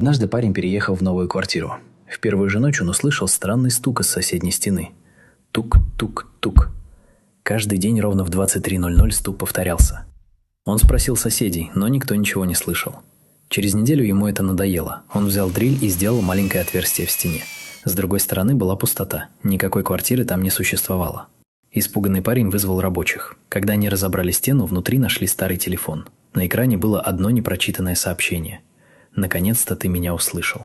Однажды парень переехал в новую квартиру. В первую же ночь он услышал странный стук из соседней стены. Тук-тук-тук. Каждый день ровно в 23:00 стук повторялся. Он спросил соседей, но никто ничего не слышал. Через неделю ему это надоело. Он взял дрель и сделал маленькое отверстие в стене. С другой стороны была пустота. Никакой квартиры там не существовало. Испуганный парень вызвал рабочих. Когда они разобрали стену, внутри нашли старый телефон. На экране было одно непрочитанное сообщение. «Наконец-то ты меня услышал».